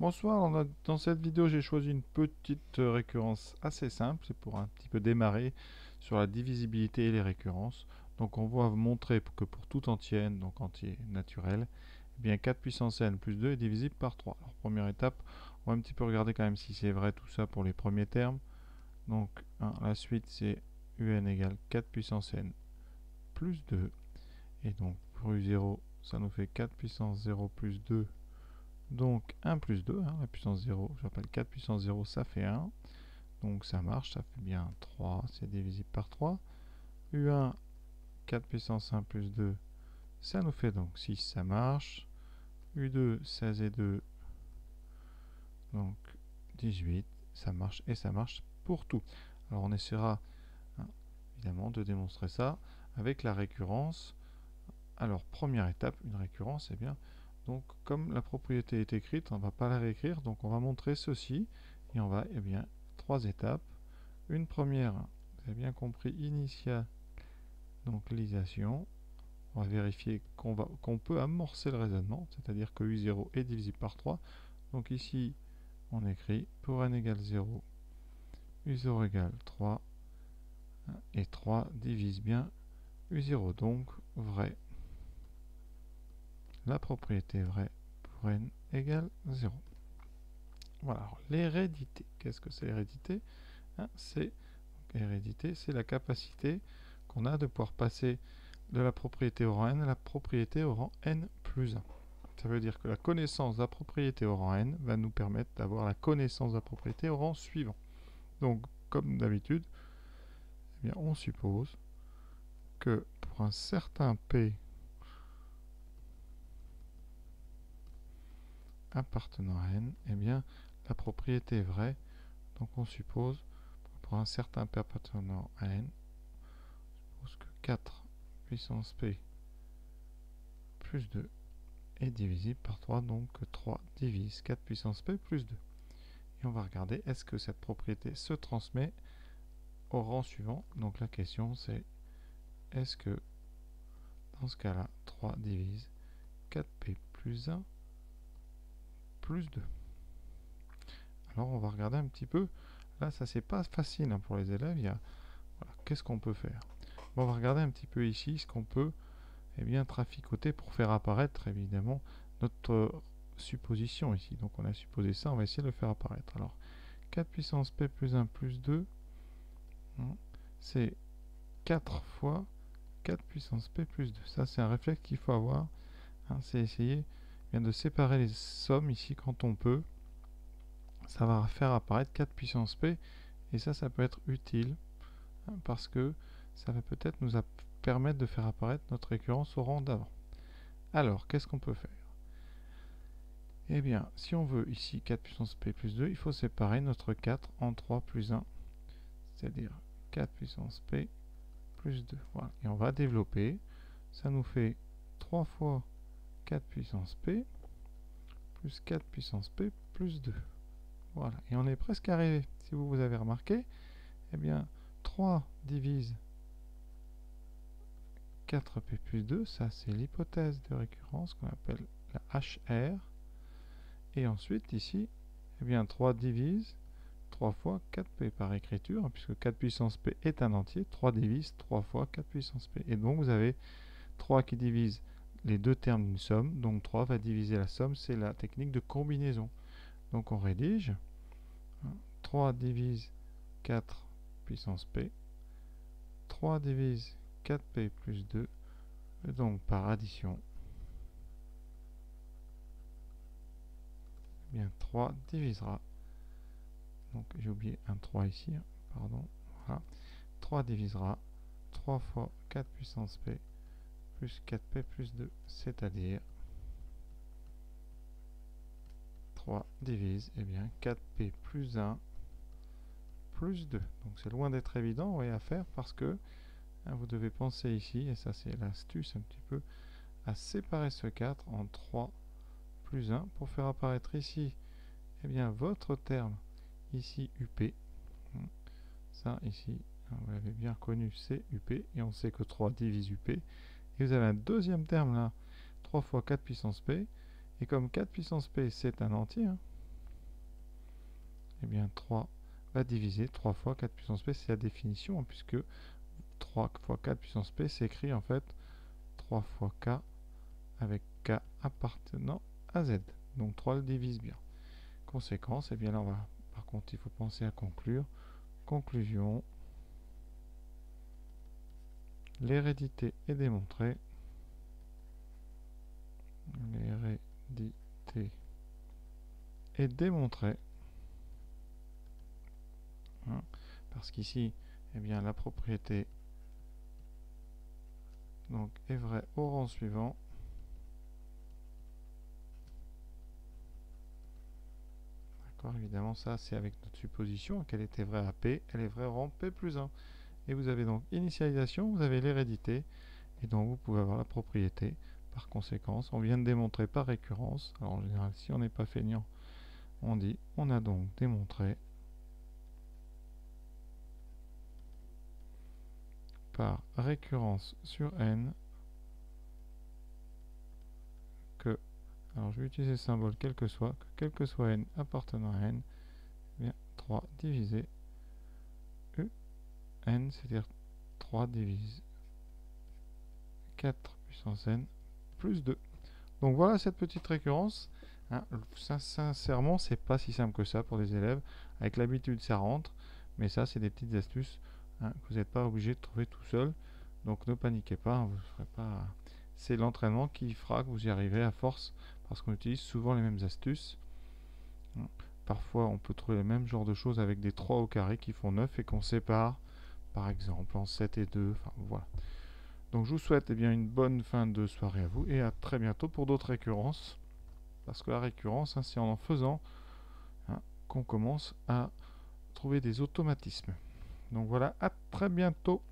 Bonsoir, dans cette vidéo j'ai choisi une petite récurrence assez simple, c'est pour un petit peu démarrer sur la divisibilité et les récurrences. Donc on va montrer que pour tout entier n, donc entier naturel, eh bien 4 puissance n plus 2 est divisible par 3. Alors première étape, on va un petit peu regarder quand même si c'est vrai tout ça pour les premiers termes. Donc la suite c'est un égale 4 puissance n plus 2. Et donc pour u0 ça nous fait 4 puissance 0 plus 2. Donc 1 plus 2, la puissance 0, j'appelle 4 puissance 0, ça fait 1. Donc ça marche, ça fait bien 3, c'est divisible par 3. U1, 4 puissance 1 plus 2, ça nous fait donc 6, ça marche. U2, 16 et 2, donc 18, ça marche et ça marche pour tout. Alors on essaiera évidemment de démontrer ça avec la récurrence. Alors première étape, une récurrence, eh bien, donc comme la propriété est écrite, on ne va pas la réécrire, donc on va montrer ceci, et on va, eh bien, 3 étapes. Une première, vous avez bien compris, initialisation. On va vérifier qu'on peut amorcer le raisonnement, c'est-à-dire que U0 est divisible par 3. Donc ici, on écrit pour n égale 0, U0 égale 3, et 3 divise bien U0, donc vrai. La propriété vraie pour n égale 0. Voilà, alors l'hérédité. Qu'est-ce que c'est l'hérédité? L'hérédité, c'est la capacité qu'on a de pouvoir passer de la propriété au rang n à la propriété au rang n plus 1. Ça veut dire que la connaissance de la propriété au rang n va nous permettre d'avoir la connaissance de la propriété au rang suivant. Donc, comme d'habitude, eh bien, on suppose que pour un certain p appartenant à n, eh bien, la propriété est vraie. Donc on suppose, pour un certain p appartenant à n, on suppose que 4 puissance p plus 2 est divisible par 3, donc 3 divise 4 puissance p plus 2. Et on va regarder, est-ce que cette propriété se transmet au rang suivant? Donc la question c'est, est-ce que dans ce cas-là, 3 divise 4p plus 1 plus 2? Alors on va regarder un petit peu. Là, ça c'est pas facile pour les élèves. Voilà, qu'est-ce qu'on peut faire? Bon, on va regarder un petit peu ici ce qu'on peut bien traficoter pour faire apparaître évidemment notre supposition ici. Donc on a supposé ça, on va essayer de le faire apparaître. Alors 4 puissance p plus 1 plus 2, c'est 4 fois 4 puissance p plus 2. Ça c'est un réflexe qu'il faut avoir. C'est essayer de séparer les sommes ici quand on peut. Ça va faire apparaître 4 puissance p, et ça peut être utile parce que ça va peut-être nous permettre de faire apparaître notre récurrence au rang d'avant. Alors, qu'est-ce qu'on peut faire? Eh bien, si on veut ici 4 puissance p plus 2, il faut séparer notre 4 en 3 plus 1, c'est-à-dire 4 puissance p plus 2. Voilà. Et on va développer. Ça nous fait 3 fois 4 puissance p plus 4 puissance p plus 2. Voilà. Et on est presque arrivé. Si vous avez remarqué, eh bien, 3 divise 4p plus 2, ça c'est l'hypothèse de récurrence qu'on appelle la HR. Et ensuite, ici, eh bien, 3 divise 3 fois 4p par écriture, puisque 4 puissance p est un entier, 3 divise 3 fois 4 puissance p. Et donc, vous avez 3 qui divise les deux termes d'une somme, donc 3 va diviser la somme, c'est la technique de combinaison. Donc, on rédige, 3 divise 4 puissance p, 3 divise 4p plus 2, et donc par addition, eh bien 3 divisera, donc j'ai oublié un 3 ici, pardon, voilà, 3 divisera 3 fois 4 puissance p plus 4p plus 2, c'est-à-dire 3 divise, eh bien 4p plus 1 plus 2. Donc c'est loin d'être évident à faire parce que vous devez penser ici, et ça c'est l'astuce un petit peu, à séparer ce 4 en 3 plus 1 pour faire apparaître ici eh bien votre terme ici up. Ça ici, vous l'avez bien connu, c'est up, et on sait que 3 divise up. Et vous avez un deuxième terme là, 3 fois 4 puissance p, et comme 4 puissance p c'est un entier, eh bien 3 va diviser 3 fois 4 puissance p, c'est la définition, hein, puisque 3 fois 4 puissance p, c'est écrit en fait 3 fois k avec k appartenant à z. Donc 3 le divise bien. Conséquence, et bien là on va, par contre il faut penser à conclure. Conclusion, l'hérédité est démontrée. L'hérédité est démontrée. Hein, parce qu'ici, eh bien la propriété donc est vraie au rang suivant. D'accord, évidemment ça c'est avec notre supposition qu'elle était vraie à P, elle est vraie au rang P plus 1. Et vous avez donc initialisation, vous avez l'hérédité, et donc vous pouvez avoir la propriété. Par conséquence, on vient de démontrer par récurrence. Alors en général, si on n'est pas feignant, on dit on a donc démontré par récurrence sur n que, alors je vais utiliser le symbole quel que soit n appartenant à n, eh bien 3 divisé n, c'est-à-dire 3 divise 4 puissance n plus 2. Donc voilà cette petite récurrence. Hein, sincèrement, c'est pas si simple que ça pour les élèves. Avec l'habitude, ça rentre. Mais ça, c'est des petites astuces, hein, que vous n'êtes pas obligé de trouver tout seul. Donc ne paniquez pas, hein, vous ferez pas. C'est l'entraînement qui fera que vous y arrivez à force, parce qu'on utilise souvent les mêmes astuces. Hein. Parfois, on peut trouver le même genre de choses avec des 3 au carré qui font 9 et qu'on sépare, par exemple, en 7 et 2. Enfin, voilà. Donc je vous souhaite bien une bonne fin de soirée à vous et à très bientôt pour d'autres récurrences. Parce que la récurrence, hein, c'est en faisant, hein, qu'on commence à trouver des automatismes. Donc voilà, à très bientôt.